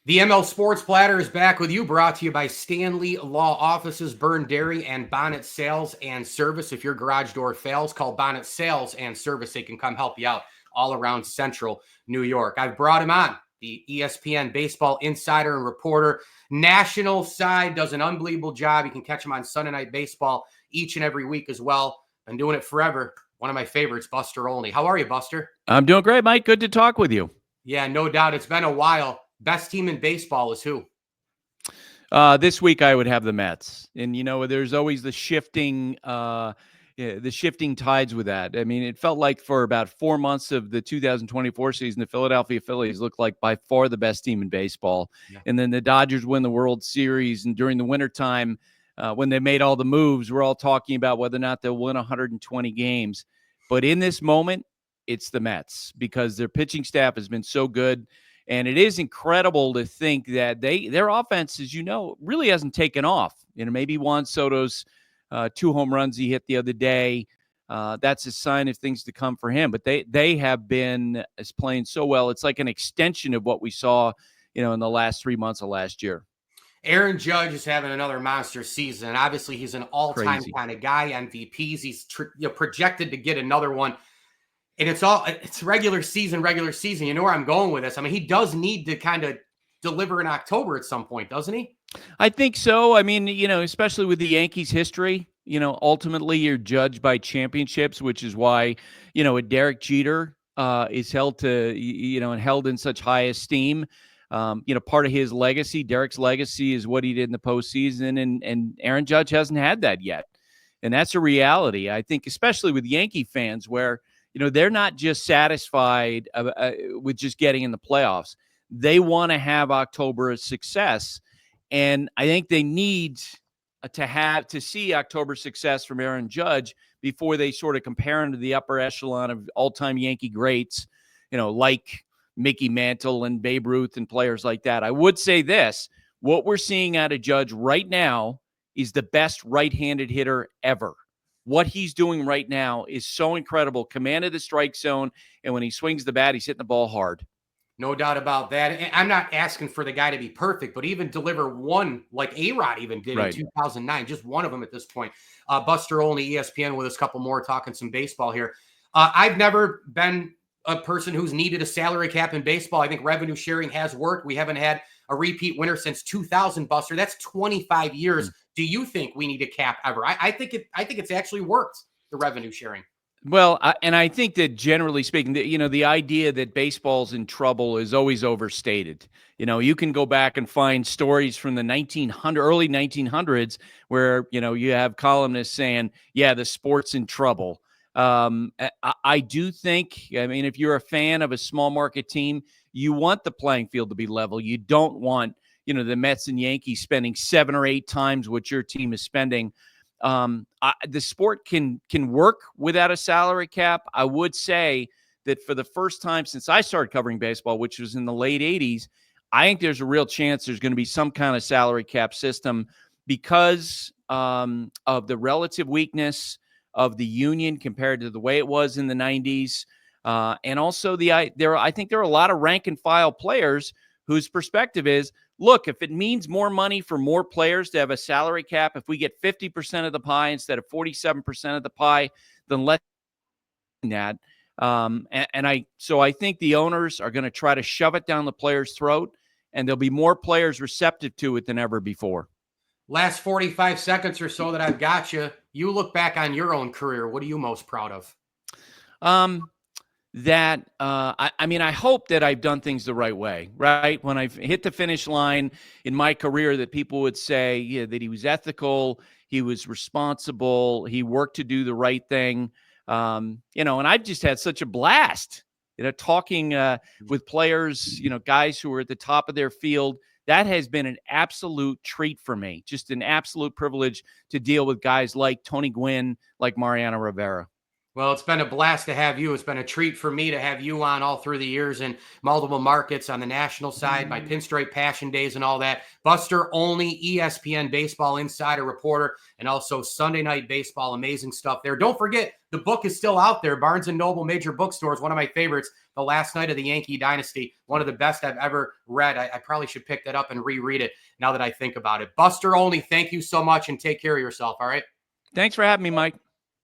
The ML Sports Platter is back with you, brought to you by Stanley Law Offices, Burn Dairy, and Bonnet Sales and Service. If your garage door fails, call Bonnet Sales and Service. They can come help you out all around central New York. I've brought him on, the ESPN baseball insider and reporter. National side does an unbelievable job. You can catch him on Sunday Night Baseball each and every week as well. Been doing it forever. One of my favorites, Buster Olney. How are you, Buster? I'm doing great, Mike. Good to talk with you. Yeah, no doubt. It's been a while. Best team in baseball is who? This week I would have the Mets, and there's always the shifting tides with that. I mean, it felt like for about 4 months of the 2024 season, the Philadelphia Phillies looked like by far the best team in baseball. Yeah. And then the Dodgers win the World Series, and during the wintertime, when they made all the moves, we're all talking about whether or not they'll win 120 games. But in this moment, it's the Mets because their pitching staff has been so good. And it is incredible to think that their offense, as you know, really hasn't taken off. Maybe Juan Soto's 2 home runs he hit the other day. That's a sign of things to come for him. But they have been playing so well. It's like an extension of what we saw, in the last 3 months of last year. Aaron Judge is having another monster season. Obviously, he's an all-time kind of guy. MVPs. He's projected to get another one. And it's regular season. You know where I'm going with this. I mean, he does need to kind of deliver in October at some point, doesn't he? I think so. I mean, especially with the Yankees' history, ultimately you're judged by championships, which is why, a Derek Jeter is held to, and held in such high esteem. Part of his legacy, Derek's legacy, is what he did in the postseason, and Aaron Judge hasn't had that yet. And that's a reality, I think, especially with Yankee fans where, they're not just satisfied with just getting in the playoffs. They want to have October as success. And I think they need to see October success from Aaron Judge before they sort of compare him to the upper echelon of all-time Yankee greats, like Mickey Mantle and Babe Ruth and players like that. I would say this, what we're seeing out of Judge right now is the best right-handed hitter ever. What he's doing right now is so incredible. Command of the strike zone, and when he swings the bat, he's hitting the ball hard. No doubt about that. And I'm not asking for the guy to be perfect, but even deliver one like A-Rod even did in 2009, just one of them at this point. Buster Olney, ESPN, with us, a couple more, talking some baseball here. I've never been a person who's needed a salary cap in baseball. I think revenue sharing has worked. We haven't had a repeat winner since 2000, Buster. That's 25 years. Do you think we need a cap ever? I think it's actually worked, the revenue sharing. Well, and I think that generally speaking, the idea that baseball's in trouble is always overstated. You can go back and find stories from the early 1900s where, you have columnists saying, yeah, the sport's in trouble. I do think, if you're a fan of a small market team, you want the playing field to be level. You don't want, the Mets and Yankees spending 7 or 8 times what your team is spending. The sport can work without a salary cap. I would say that for the first time since I started covering baseball, which was in the late 80s, I think there's a real chance there's going to be some kind of salary cap system because of the relative weakness of the union compared to the way it was in the 90s. And also I think there are a lot of rank and file players whose perspective is, look, if it means more money for more players to have a salary cap, if we get 50% of the pie instead of 47% of the pie, then let's do that. So I think the owners are going to try to shove it down the player's throat, and there'll be more players receptive to it than ever before. Last 45 seconds or so that I've got you. You look back on your own career. What are you most proud of? I hope that I've done things the right way, right? When I've hit the finish line in my career, that people would say, that he was ethical, he was responsible, he worked to do the right thing. And I've just had such a blast, talking with players, guys who are at the top of their field. That has been an absolute treat for me, just an absolute privilege to deal with guys like Tony Gwynn, like Mariano Rivera. Well, it's been a blast to have you. It's been a treat for me to have you on all through the years in multiple markets on the national side, my Pinstripe Passion Days and all that. Buster Olney, ESPN Baseball Insider reporter, and also Sunday Night Baseball. Amazing stuff there. Don't forget, the book is still out there. Barnes & Noble major bookstores, one of my favorites, The Last Night of the Yankee Dynasty, one of the best I've ever read. I probably should pick that up and reread it now that I think about it. Buster Olney, thank you so much, and take care of yourself, all right? Thanks for having me, Mike.